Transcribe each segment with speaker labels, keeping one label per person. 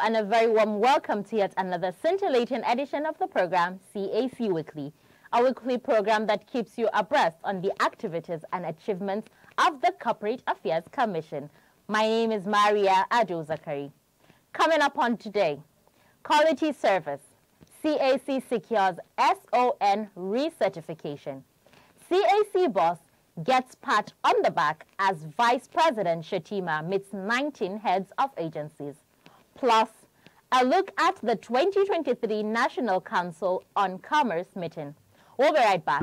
Speaker 1: and a very warm welcome to yet another scintillating edition of the program CAC Weekly, a weekly program that keeps you abreast on the activities and achievements of the Corporate Affairs Commission. My name is Maria Ado Zakari. Coming up on today, quality service. CAC secures SON recertification. CAC boss gets pat on the back as Vice President Shettima meets 19 heads of agencies. Plus, a look at the 2023 National Council on Commerce meeting. We'll be right back.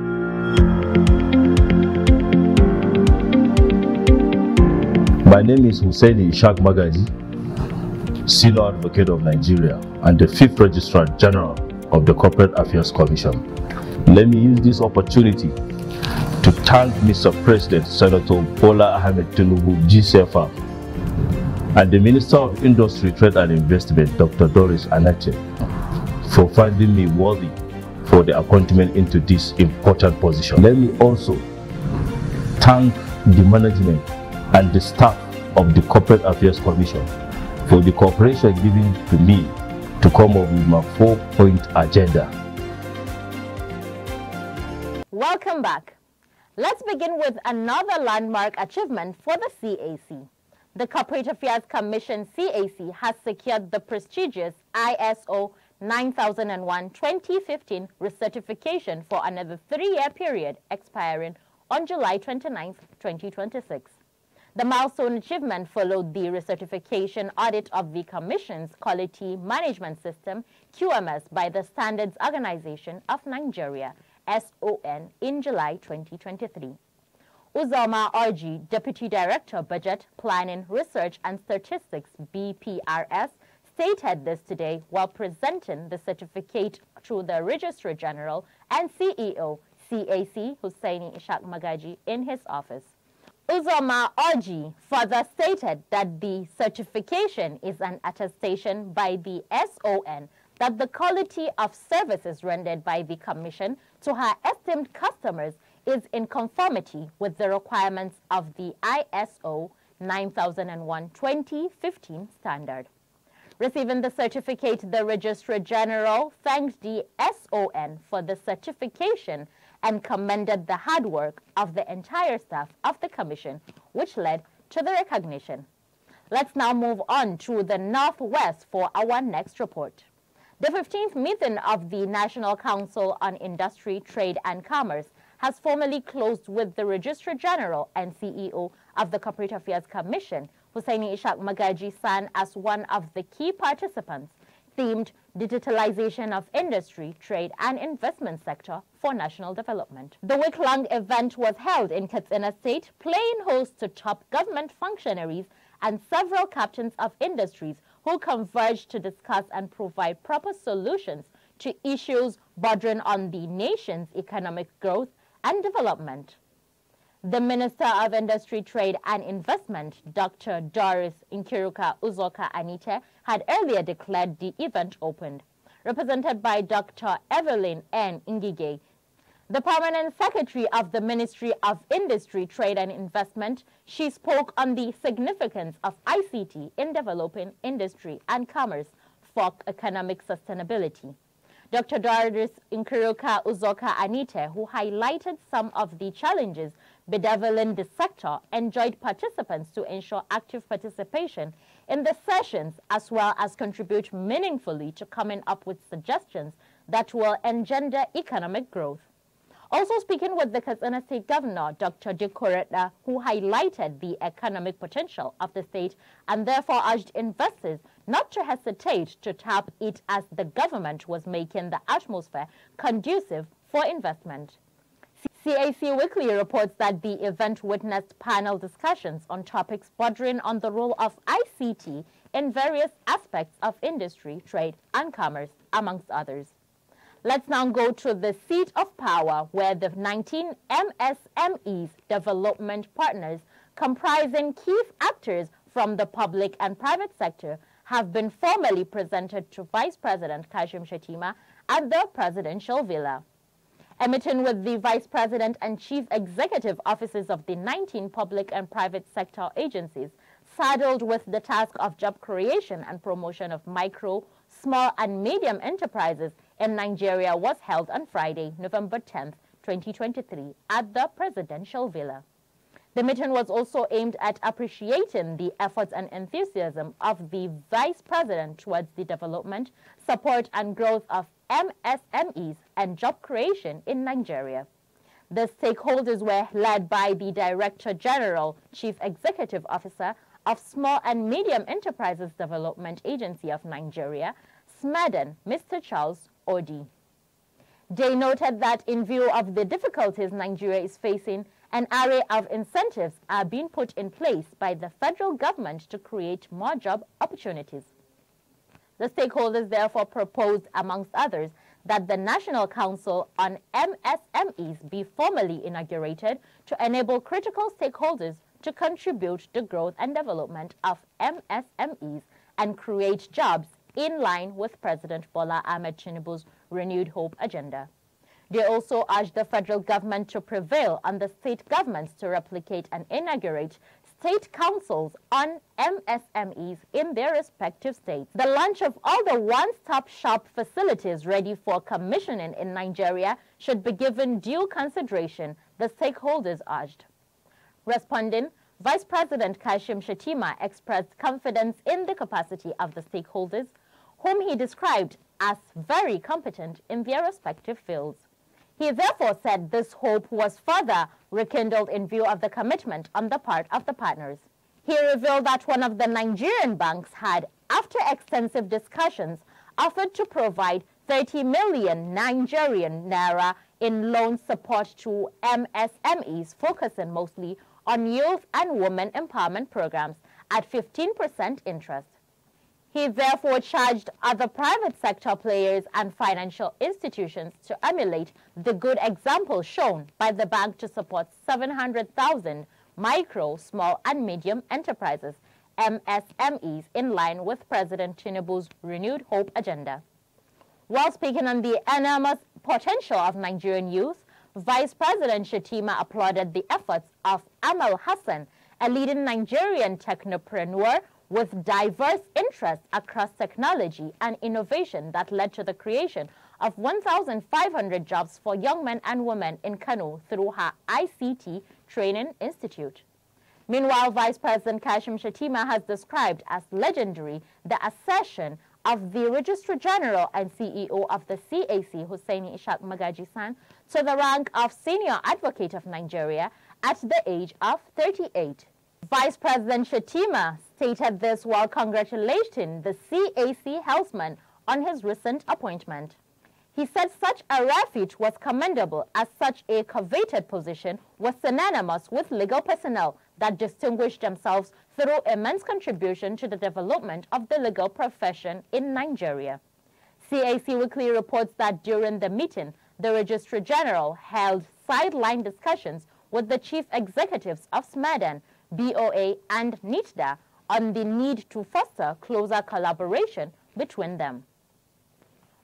Speaker 2: My name is Husseini Ishaq Magaji, Senior Advocate of Nigeria and the 5th Registrar General of the Corporate Affairs Commission. Let me use this opportunity to thank Mr. President Senator Bola Ahmed Tinubu, GCFR, and the Minister of Industry, Trade and Investment, Dr. Doris Anache, for finding me worthy for the appointment into this important position. Let me also thank the management and the staff of the Corporate Affairs Commission for the cooperation given to me to come up with my 4-point agenda.
Speaker 1: Welcome back. Let's begin with another landmark achievement for the CAC. The Corporate Affairs Commission CAC has secured the prestigious ISO 9001-2015 recertification for another 3-year period expiring on July 29, 2026. The milestone achievement followed the recertification audit of the Commission's Quality Management System, QMS, by the Standards Organization of Nigeria, SON, in July 2023. Uzoma Orji, Deputy Director, Budget, Planning, Research and Statistics, BPRS, stated this today while presenting the certificate to the Registrar General and CEO, CAC, Husseini Ishaq Magaji, in his office. Uzoma Orji further stated that the certification is an attestation by the SON that the quality of services rendered by the Commission to her esteemed customers is in conformity with the requirements of the ISO 9001-2015 standard. Receiving the certificate, the Registrar General thanked the SON for the certification and commended the hard work of the entire staff of the Commission, which led to the recognition. Let's now move on to the Northwest for our next report. The 15th meeting of the National Council on Industry, Trade and Commerce has formally closed with the Registrar General and CEO of the Corporate Affairs Commission, Husseini Ishaq Magaji, San, as one of the key participants, themed Digitalization of Industry, Trade and Investment Sector for National Development. The week-long event was held in Katsina State, playing host to top government functionaries and several captains of industries who converged to discuss and provide proper solutions to issues bordering on the nation's economic growth and development. The Minister of Industry, Trade and Investment, Dr. Doris Nkiruka Uzoka Anite, had earlier declared the event opened. Represented by Dr. Evelyn N. Ngige, the Permanent Secretary of the Ministry of Industry, Trade and Investment, she spoke on the significance of ICT in developing industry and commerce for economic sustainability. Dr. Doris Nkiruka Uzoka Anite, who highlighted some of the challenges bedeviling the sector, enjoyed participants to ensure active participation in the sessions as well as contribute meaningfully to coming up with suggestions that will engender economic growth. Also speaking with the Katsina State Governor, Dr. Dikoreta, who highlighted the economic potential of the state and therefore urged investors not to hesitate to tap it as the government was making the atmosphere conducive for investment. CAC Weekly reports that the event witnessed panel discussions on topics bordering on the role of ICT in various aspects of industry, trade, and commerce, amongst others. Let's now go to the seat of power, where the 19 MSMEs development partners comprising key actors from the public and private sector have been formally presented to Vice President Kashim Shettima at the Presidential Villa. A meeting with the Vice President and Chief Executive Officers of the 19 public and private sector agencies saddled with the task of job creation and promotion of micro, small and medium enterprises in Nigeria was held on Friday, November 10, 2023, at the Presidential Villa. The meeting was also aimed at appreciating the efforts and enthusiasm of the Vice President towards the development, support and growth of MSMEs and job creation in Nigeria. The stakeholders were led by the Director General, Chief Executive Officer of Small and Medium Enterprises Development Agency of Nigeria, SMEDEN, Mr. Charles Odi. They noted that in view of the difficulties Nigeria is facing, an array of incentives are being put in place by the federal government to create more job opportunities. The stakeholders therefore proposed, amongst others, that the National Council on MSMEs be formally inaugurated to enable critical stakeholders to contribute to the growth and development of MSMEs and create jobs in line with President Bola Ahmed Tinubu's renewed hope agenda. They also urged the federal government to prevail on the state governments to replicate and inaugurate state councils on MSMEs in their respective states. The launch of all the one-stop shop facilities ready for commissioning in Nigeria should be given due consideration, the stakeholders urged. Responding, Vice President Kashim Shettima expressed confidence in the capacity of the stakeholders, whom he described as very competent in their respective fields. He therefore said this hope was further rekindled in view of the commitment on the part of the partners. He revealed that one of the Nigerian banks had, after extensive discussions, offered to provide 30 million Nigerian naira in loan support to MSMEs, focusing mostly on youth and women empowerment programs at 15% interest. He therefore charged other private sector players and financial institutions to emulate the good example shown by the bank to support 700,000 micro, small and medium enterprises, MSMEs, in line with President Tinubu's renewed hope agenda. While speaking on the enormous potential of Nigerian youth, Vice President Shettima applauded the efforts of Amal Hassan, a leading Nigerian technopreneur with diverse interests across technology and innovation that led to the creation of 1,500 jobs for young men and women in Kano through her ICT Training Institute. Meanwhile, Vice President Kashim Shettima has described as legendary the accession of the Registrar General and CEO of the CAC, Hussaini Ishaq Magaji-san, to the rank of Senior Advocate of Nigeria at the age of 38. Vice President Shettima stated this while congratulating the CAC helmsman on his recent appointment. He said such a rare feat was commendable, as such a coveted position was synonymous with legal personnel that distinguished themselves through immense contribution to the development of the legal profession in Nigeria. CAC Weekly reports that during the meeting, the Registrar General held sideline discussions with the chief executives of SMEDEN, BOA and NITDA on the need to foster closer collaboration between them.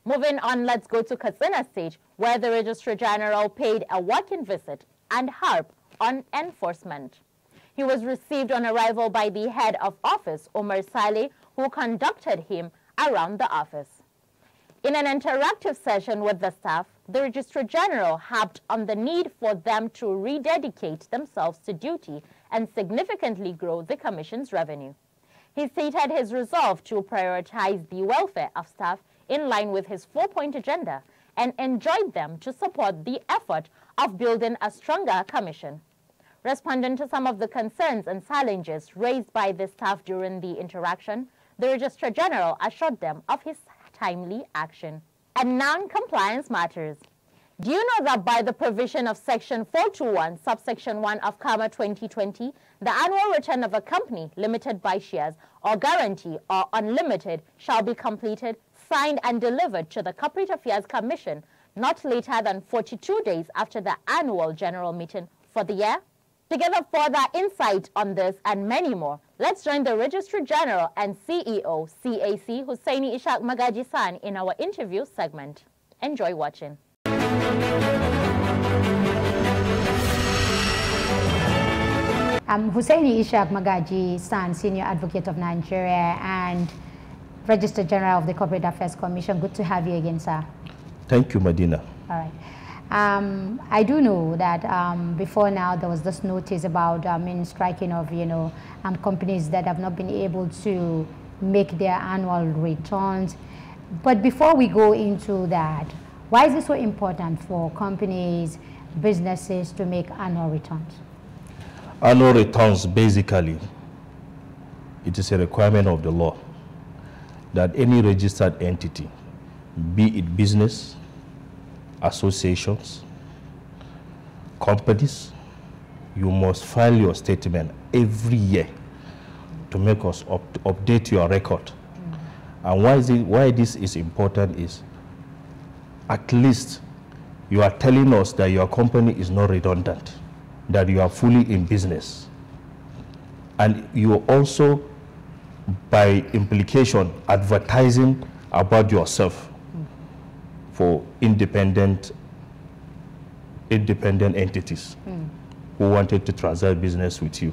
Speaker 1: Moving on, let's go to Katsina State, where the Registrar General paid a working visit and harp on enforcement. He was received on arrival by the head of office, Omar Saleh, who conducted him around the office. In an interactive session with the staff, the Registrar General harped on the need for them to rededicate themselves to duty and significantly grow the Commission's revenue. He stated his resolve to prioritize the welfare of staff in line with his 4-point agenda and enjoined them to support the effort of building a stronger Commission. Responding to some of the concerns and challenges raised by the staff during the interaction, the Registrar General assured them of his timely action. And non-compliance matters. Do you know that by the provision of Section 421, subsection 1 of CAMA 2020, the annual return of a company limited by shares or guarantee or unlimited shall be completed, signed and delivered to the Corporate Affairs Commission not later than 42 days after the annual general meeting for the year? To get a further insight on this and many more, let's join the Registrar General and CEO, CAC, Hussaini Ishaq Magaji-san in our interview segment. Enjoy watching.
Speaker 3: Hussaini Ishaq Magaji, son, Senior Advocate of Nigeria and Register General of the Corporate Affairs Commission. Good to have you again, sir.
Speaker 2: Thank you, Medina.
Speaker 3: All right. I do know that before now there was this notice about striking of companies that have not been able to make their annual returns. But before we go into that, why is it so important for companies, businesses to make annual returns?
Speaker 2: Annual returns, basically, it is a requirement of the law that any registered entity, be it business, associations, companies, you must file your statement every year to make us update your record. And why this is important is, at least you are telling us that your company is not redundant, that you are fully in business. And you are also, by implication, advertising about yourself for independent entities who wanted to transact business with you.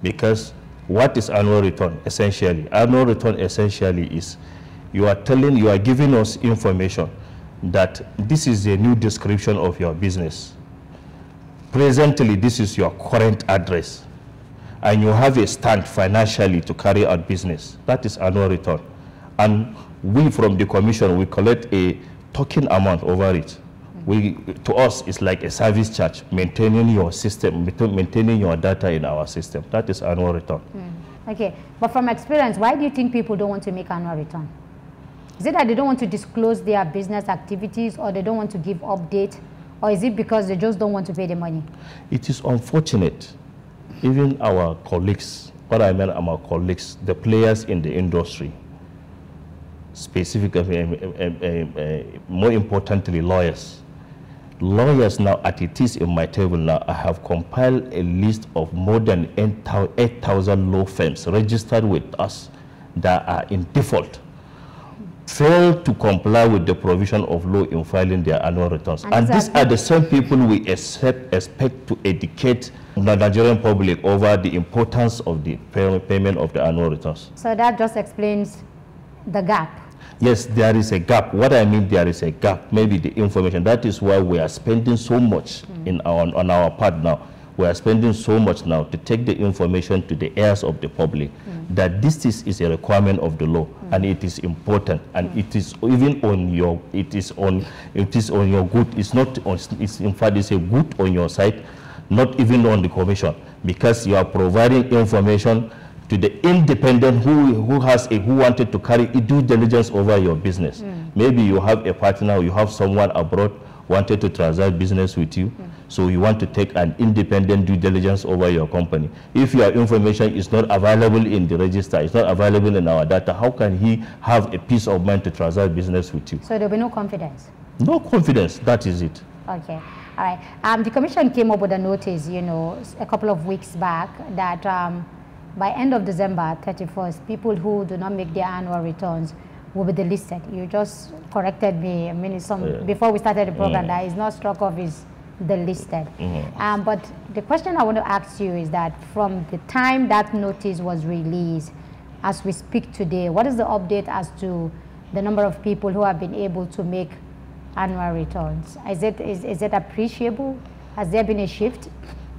Speaker 2: Because what is annual return essentially? Annual return essentially is you are giving us information that this is a new description of your business. Presently, this is your current address, and you have a stand financially to carry out business. That is annual return. And we from the commission, we collect a token amount over it. To us, it's like a service charge, maintaining your system, maintaining your data in our system. That is annual return.
Speaker 3: Okay, but from experience, why do you think people don't want to make annual return? Is it that they don't want to disclose their business activities, or they don't want to give update, or is it because they just don't want to pay the money?
Speaker 2: It is unfortunate. Even our colleagues, what I mean our colleagues, the players in the industry, specifically, more importantly, lawyers. Lawyers now, as it is in my table now, I have compiled a list of more than 8,000 law firms registered with us that are in default, fail to comply with the provision of law in filing their annual returns. And these are the same people we expect to educate the Nigerian public over the importance of the payment of the annual returns.
Speaker 3: So that just explains the gap.
Speaker 2: Yes, there is a gap. What I mean, there is a gap, maybe the information. That is why we are spending so much on our part now. We are spending so much now to take the information to the ears of the public that this is a requirement of the law, and it is important, and it is even on your your good. It's not on, it's in fact it's a good on your side, not even on the commission, because you are providing information to the independent who wanted to carry due diligence over your business. Maybe you have a partner, you have someone abroad wanted to transact business with you, so you want to take an independent due diligence over your company. If your information is not available in the register, it's not available in our data, how can he have a peace of mind to transact business with you?
Speaker 3: So there will be no confidence?
Speaker 2: No confidence, that is it.
Speaker 3: Okay, all right. The commission came up with a notice, a couple of weeks back that by end of December 31st, people who do not make their annual returns will be delisted. You just corrected me. I mean, before we started the program, that is not struck off is delisted. But the question I want to ask you is that from the time that notice was released, as we speak today, what is the update as to the number of people who have been able to make annual returns? Is it appreciable? Has there been a shift?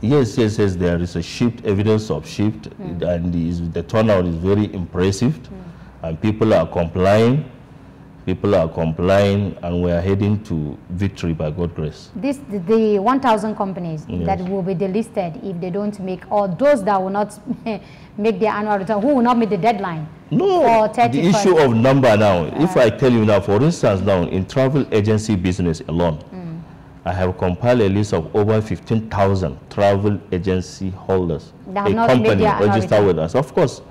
Speaker 2: Yes, there is a shift, evidence of shift, and the turnout is very impressive, and people are complying, and we are heading to victory by God's grace.
Speaker 3: The 1,000 companies that will be delisted if they don't make, or those that will not make their annual return, who will not meet the deadline?
Speaker 2: No, the issue of number now, if I tell you now, for instance now, in travel agency business alone, I have compiled a list of over 15,000 travel agency holders, a company registered with us. Of course,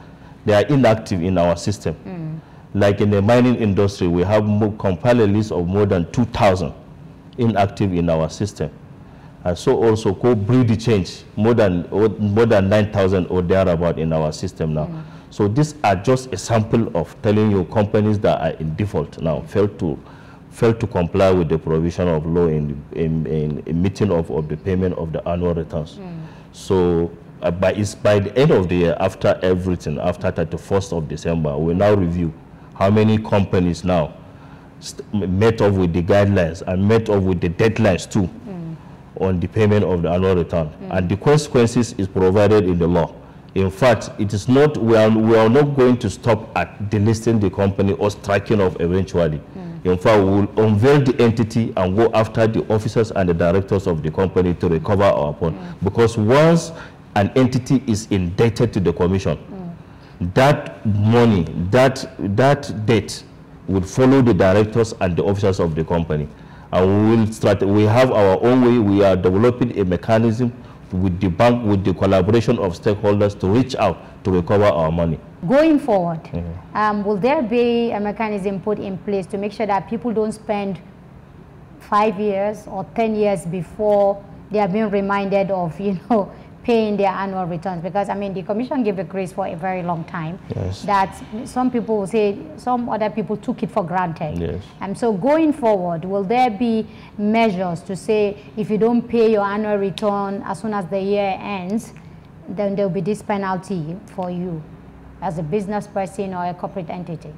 Speaker 2: they are inactive in our system. Like in the mining industry, we have compiled a list of more than 2,000 inactive in our system. And so also co-breed change, more than 9,000 or thereabout in our system now. So these are just a sample of telling you companies that are in default now, failed to comply with the provision of law in meeting of the payment of the annual returns. So by the end of the year, after everything, after 31st of December, we now review how many companies now met up with the guidelines and met up with the deadlines too on the payment of the annual return. And the consequences is provided in the law. In fact, it is not, we are not going to stop at delisting the company or striking off eventually. In fact, we will unveil the entity and go after the officers and the directors of the company to recover our fund. Because once an entity is indebted to the commission, that money, that debt would follow the directors and the officers of the company. And we have our own way. We are developing a mechanism with the bank, with the collaboration of stakeholders to reach out to recover our money.
Speaker 3: Going forward, will there be a mechanism put in place to make sure that people don't spend 5 years or 10 years before they are being reminded of, paying their annual returns? Because, I mean, the commission gave a grace for a very long time.
Speaker 2: Yes.
Speaker 3: That some people will say, some other people took it for granted.
Speaker 2: Yes.
Speaker 3: And so going forward, will there be measures to say, if you don't pay your annual return as soon as the year ends, then there will be this penalty for you as a business person or a corporate entity?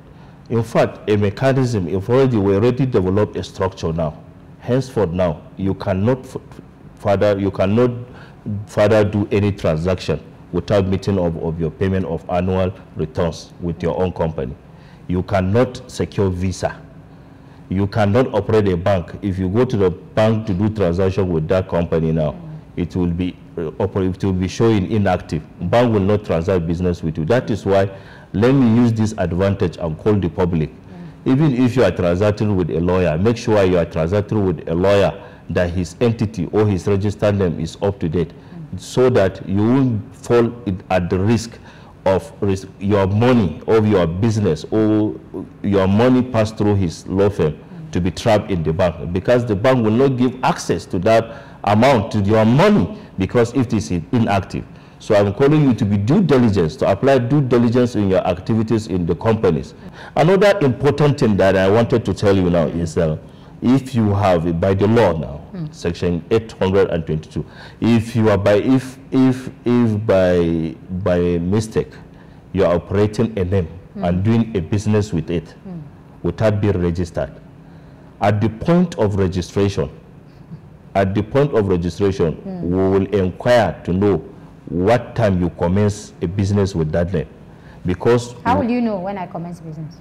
Speaker 2: In fact, a mechanism, we already developed a structure now. Henceforth now, you cannot further do any transaction without meeting of your payment of annual returns with your own company. You cannot secure visa. You cannot operate a bank. If you go to the bank to do transaction with that company now, it will be showing inactive. Bank will not transact business with you. That is why, let me use this advantage and call the public. Even if you are transacting with a lawyer, make sure you are transacting with a lawyer that his entity or his registered name is up to date, so that you won't fall at the risk of your money or your business or your money passed through his law firm to be trapped in the bank, because the bank will not give access to that amount to your money because it is inactive. So I'm calling you to be due diligence, to apply due diligence in your activities in the companies. Another important thing that I wanted to tell you now is if you have, by the law now, section 822, if you are by mistake you are operating a name and doing a business with it without being registered, at the point of registration, we will inquire to know what time you commence a business with that name. Because
Speaker 3: how will you know when I commence business?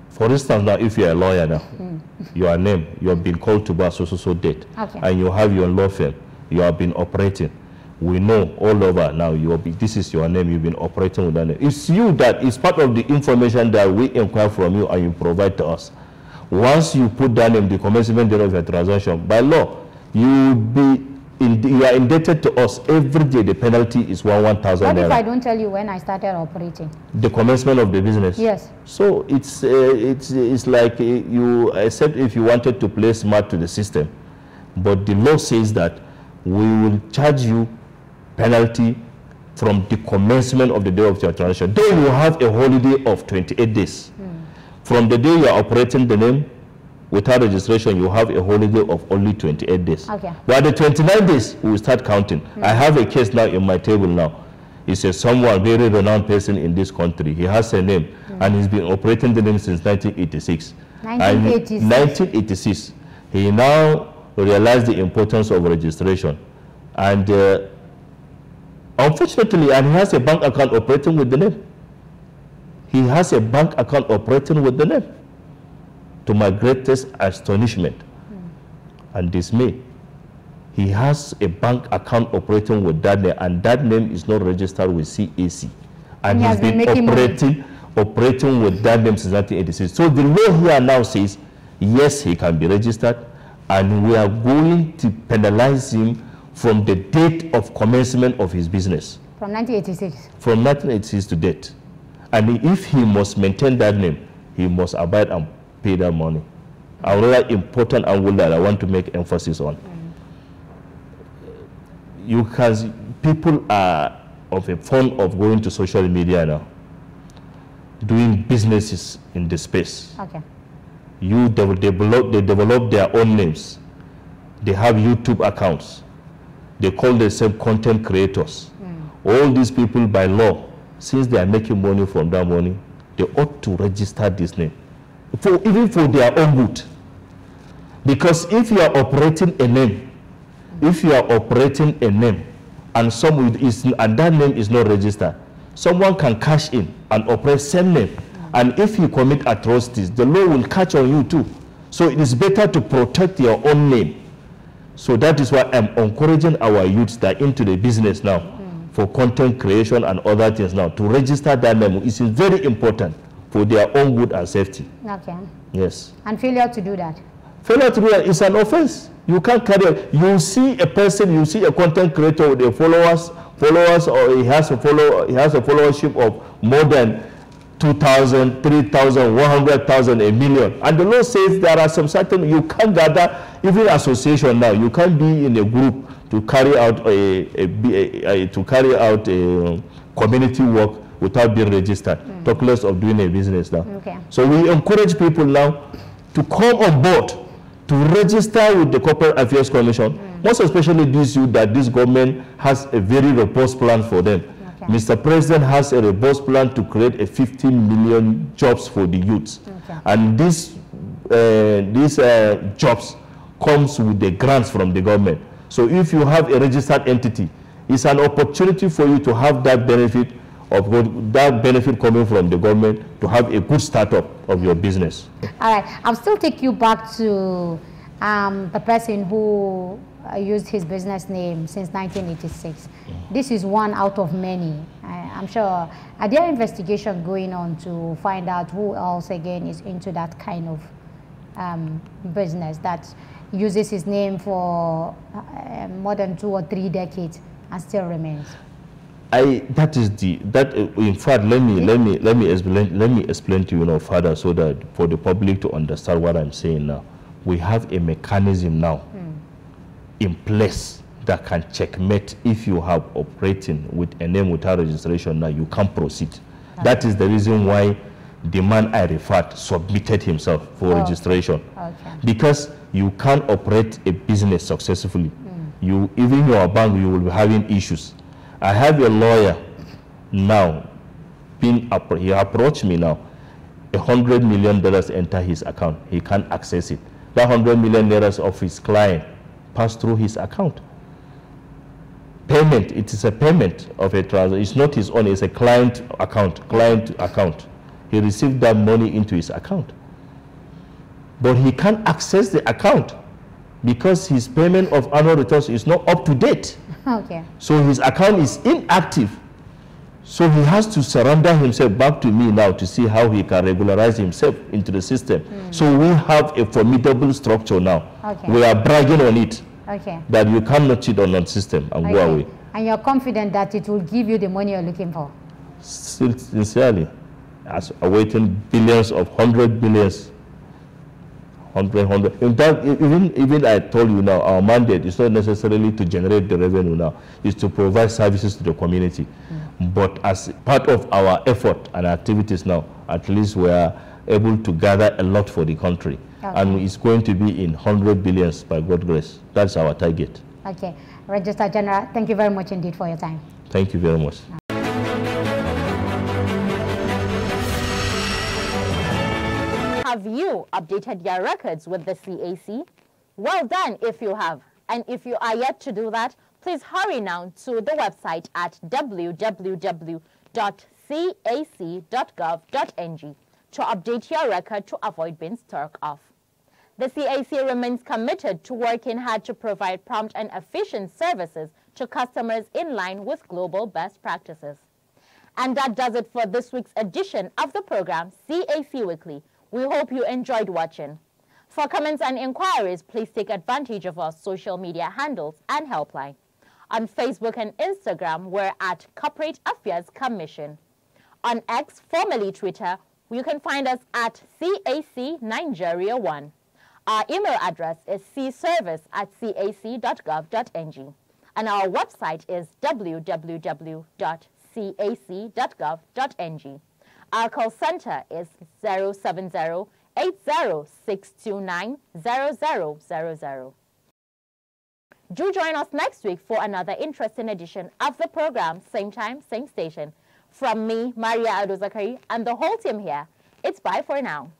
Speaker 2: For instance, now, if you're a lawyer now, your name, you have been called to bar so date, and you have your law firm, you have been operating. We know all over now, this is your name, you've been operating with that name. It's you that is part of the information that we inquire from you and you provide to us. Once you put that name, the commencement date of your transaction, by law, you are indebted to us every day. The penalty is 1,000 naira.
Speaker 3: What if I don't tell you when I started operating?
Speaker 2: The commencement of the business.
Speaker 3: Yes.
Speaker 2: So it's like you, except if you wanted to play smart to the system, but the law says that we will charge you penalty from the commencement of the day of your transaction. Then you have a holiday of 28 days. From the day you are operating the name, without registration, you have a holiday of only 28 days. But the 29 days, we will start counting. I have a case now in my table now. It's someone, very renowned person in this country. He has a name, and he's been operating the name since 1986. 1986. He now realized the importance of registration. And unfortunately, and he has a bank account operating with the name. He has a bank account operating with the name. To my greatest astonishment and dismay, he has a bank account operating with that name, and that name is not registered with CAC. And he's been operating with that name since 1986. So the law here now says, yes, he can be registered, and we are going to penalize him from the date of commencement of his business.
Speaker 3: From 1986? From
Speaker 2: 1986 to date. And if he must maintain that name, he must abide and pay that money. Another important angle that I want to make emphasis on. People are fond of going to social media now, doing businesses in the space. They develop their own names. They have YouTube accounts. They call themselves content creators. all these people by law, since they are making money from that money, they ought to register this name, even for their own good. Because if you are operating a name, and and that name is not registered, someone can cash in and operate same name. And if you commit atrocities, the law will catch on you too. So it is better to protect your own name. So that is why I'm encouraging our youths that are into the business now, for content creation and other things now, to register that name. It is very important for their own good and safety.
Speaker 3: Okay.
Speaker 2: Yes.
Speaker 3: And failure to do that?
Speaker 2: Failure to do that is an offense. You can't carry on. You see a person, you see a content creator with a followers, or he has a followership of more than 2,000, 3,000, 100,000, a million. And the law says there are some certain, you can't gather, even association now, you can't be in a group to carry out a community work without being registered. Talk less of doing a business now.
Speaker 3: Okay.
Speaker 2: So we encourage people now to come on board, to register with the Corporate Affairs Commission, most especially these youth that this government has a very robust plan for them. Okay. Mr. President has a robust plan to create a 15 million jobs for the youths. Okay. And these jobs comes with the grants from the government. So if you have a registered entity, it's an opportunity for you to have that benefit coming from the government, to have a good startup of your business.
Speaker 3: All right, I'll still take you back to the person who used his business name since 1986. This is one out of many. I'm sure, are there investigations going on to find out who else again is into that kind of business that uses his name for more than 2 or 3 decades and still remains?
Speaker 2: In fact, let me explain to you further, so that for the public to understand what I'm saying now. We have a mechanism now in place that can checkmate. If you have operating with a name without registration now, you can't proceed. Okay. That is the reason why the man I referred submitted himself for registration. Okay. Because you can't operate a business successfully. Even your bank, you will be having issues. I have a lawyer now, he approached me now, $100 million enter his account. He can't access it. That $100 million of his client passed through his account. Payment, it is a payment of a transaction. It's not his own, it's a client account. He received that money into his account. But he can't access the account because his payment of annual returns is not up to date.
Speaker 3: Okay. So
Speaker 2: his account is inactive. So he has to surrender himself back to me now to see how he can regularize himself into the system. So we have a formidable structure now. Okay. We are bragging on it. Okay. That you cannot cheat on that system and go away.
Speaker 3: And you're confident that it will give you the money you're looking for?
Speaker 2: Sincerely. As awaiting billions of 100 billions. 100. In fact, even I told you now, our mandate is not necessarily to generate the revenue now, it's to provide services to the community. But as part of our effort and activities now, at least we are able to gather a lot for the country. Okay. And it's going to be in 100 billions by God's grace. That's our target.
Speaker 3: Okay. Registrar General, thank you very much indeed for your time.
Speaker 2: Thank you very much.
Speaker 1: Have you updated your records with the CAC? Well done if you have. And if you are yet to do that, please hurry now to the website at www.cac.gov.ng to update your record to avoid being struck off. The CAC remains committed to working hard to provide prompt and efficient services to customers in line with global best practices. And that does it for this week's edition of the program CAC Weekly. We hope you enjoyed watching. For comments and inquiries, please take advantage of our social media handles and helpline. On Facebook and Instagram, we're at Corporate Affairs Commission. On X, formerly Twitter, you can find us at CAC Nigeria 1. Our email address is cservice@cac.gov.ng. And our website is www.cac.gov.ng. Our call center is 070-80-629-0000. Do join us next week for another interesting edition of the program, same time, same station. From me, Maria Ado Zakari, and the whole team here, it's bye for now.